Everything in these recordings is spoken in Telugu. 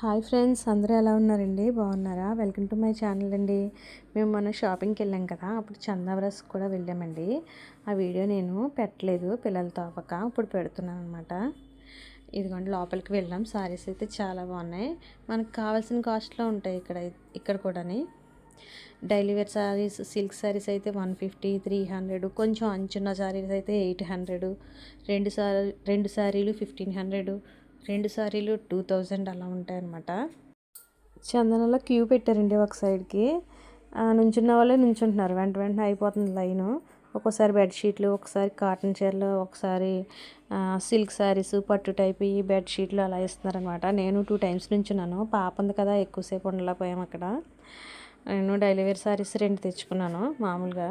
హాయ్ ఫ్రెండ్స్, అందరూ ఎలా ఉన్నారండి? బాగున్నారా? వెల్కమ్ టు మై ఛానల్ అండి. మేము మొన్న షాపింగ్కి వెళ్ళాం కదా, అప్పుడు చందావరస్ కూడా వెళ్ళామండి. ఆ వీడియో నేను పెట్టలేదు పిల్లలతో అవ్వక, ఇప్పుడు పెడుతున్నాను అనమాట. ఇదిగోండి, లోపలికి వెళ్ళాం. సారీస్ అయితే చాలా బాగున్నాయి. మనకు కావాల్సిన కాస్ట్లో ఉంటాయి ఇక్కడ కూడాని. Daily wear saris, silk saris అయితే 150, 300, కొంచెం అంచున్న సారీస్ అయితే 800, రెండు సారీలు 1500, రెండు సారీలు 2000 అలా ఉంటాయన్నమాట. చందనలో క్యూ పెట్టారండి ఒక సైడ్కి. నుంచున్న వాళ్ళే నుంచుంటున్నారు, వెంటనే అయిపోతుంది లైను. ఒక్కోసారి బెడ్షీట్లు, ఒకసారి కాటన్ చీరలు, ఒకసారి సిల్క్ శారీస్, పట్టు టైప్ ఈ బెడ్షీట్లు అలా ఇస్తున్నారనమాట. నేను 2 టైమ్స్ నుంచున్నాను. పాప ఉంది కదా, ఎక్కువసేపు ఉండలేకపోయాం అక్కడ. నేను డైలీ వేర్ శారీస్ 2 తెచ్చుకున్నాను మామూలుగా.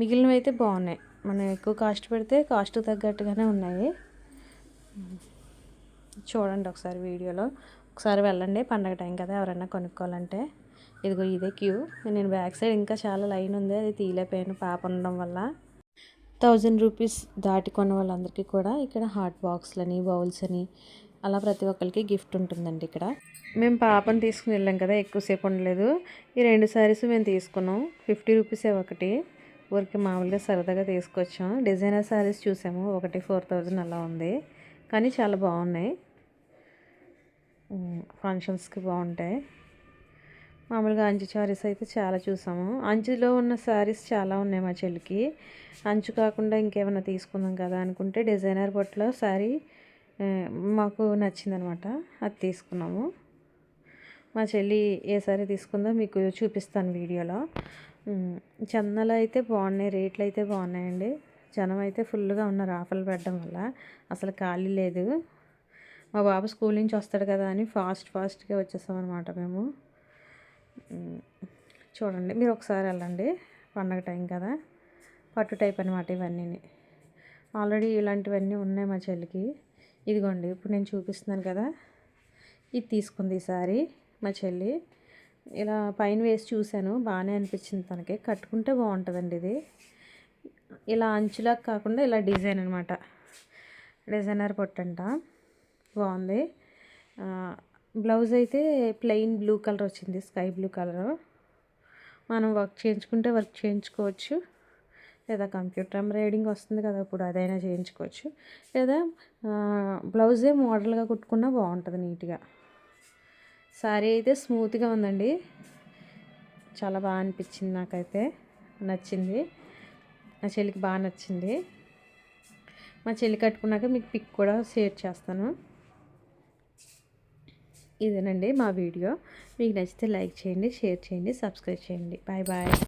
మిగిలినవి అయితే బాగున్నాయి. మనం ఎక్కువ కాస్ట్ పెడితే కాస్ట్ తగ్గట్టుగానే ఉన్నాయి. చూడండి ఒకసారి వీడియోలో. ఒకసారి వెళ్ళండి, పండగ టైం కదా, ఎవరైనా కొనుక్కోవాలంటే. ఇదిగో ఇదే క్యూ. నేను బ్యాక్ సైడ్ ఇంకా చాలా లైన్ ఉంది, అది తీయలేకపోయాను పాప ఉండడం వల్ల. 1000 రూపీస్ దాటి కొన్న వాళ్ళందరికీ కూడా ఇక్కడ హాట్ బాక్స్లని, బౌల్స్ అని అలా ప్రతి ఒక్కరికి గిఫ్ట్ ఉంటుందండి ఇక్కడ. మేము పాపను తీసుకుని వెళ్ళాం కదా, ఎక్కువసేపు ఉండలేదు. ఈ 2 శారీస్ మేము తీసుకున్నాం. 50 రూపీసే ఒకటి. ఊరికి మామూలుగా సరదాగా తీసుకొచ్చాం. డిజైనర్ శారీస్ చూసాము, ఒకటి 4000 అలా ఉంది, కానీ చాలా బాగున్నాయి. ఫంక్షన్స్కి బాగుంటాయి. మామూలుగా అంచు శారీస్ అయితే చాలా చూసాము. అంచులో ఉన్న శారీస్ చాలా ఉన్నాయి మా చెల్లికి. అంచు కాకుండా ఇంకేమైనా తీసుకుందాం కదా అనుకుంటే డిజైనర్ బొట్లో శారీ మాకు నచ్చిందనమాట, అది తీసుకున్నాము. మా చెల్లి ఏ శారీ తీసుకుందో మీకు చూపిస్తాను వీడియోలో. చందనలో అయితే బాగున్నాయి, రేట్లు అయితే బాగున్నాయండి. జనం అయితే ఫుల్గా ఉన్నారు ఆఫర్లు పెట్టడం వల్ల, అసలు ఖాళీ లేదు. మా బాబు స్కూల్ నుంచి వస్తాడు కదా అని ఫాస్ట్గా వచ్చేసాం అనమాట మేము. చూడండి, మీరు ఒకసారి వెళ్ళండి, పండగ టైం కదా. పట్టు టైప్ అనమాట ఇవన్నీ. ఆల్రెడీ ఇలాంటివన్నీ ఉన్నాయి మా చెల్లికి. ఇదిగోండి, ఇప్పుడు నేను చూపిస్తున్నాను కదా, ఇది తీసుకుంది ఈసారి మా చెల్లి. ఇలా పైన వేసి చూశాను, బాగానే అనిపించింది తనకి. కట్టుకుంటే బాగుంటుందండి ఇది. ఇలా అంచులా కాకుండా ఇలా డిజైన్ అనమాట, డిజైనర్ పొట్టంట, బాగుంది. బ్లౌజ్ అయితే ప్లెయిన్ బ్లూ కలర్ వచ్చింది, స్కై బ్లూ కలర్. మనం వర్క్ చేయించుకోవచ్చు, లేదా కంప్యూటర్ ఎంబ్రాయిడింగ్ వస్తుంది కదా ఇప్పుడు, అదైనా చేయించుకోవచ్చు, లేదా బ్లౌజే మోడల్గా కుట్టుకున్నా బాగుంటుంది నీట్గా. శారీ అయితే స్మూత్గా ఉందండి, చాలా బాగా అనిపించింది, నాకైతే నచ్చింది. నా చెల్లికి బాగా నచ్చింది. మా చెల్లి కట్టుకున్నాక మీకు పిక్ కూడా షేర్ చేస్తాను. ఇదేనండి మా వీడియో. మీకు నచ్చితే లైక్ చేయండి, షేర్ చేయండి, సబ్స్క్రైబ్ చేయండి. Bye bye.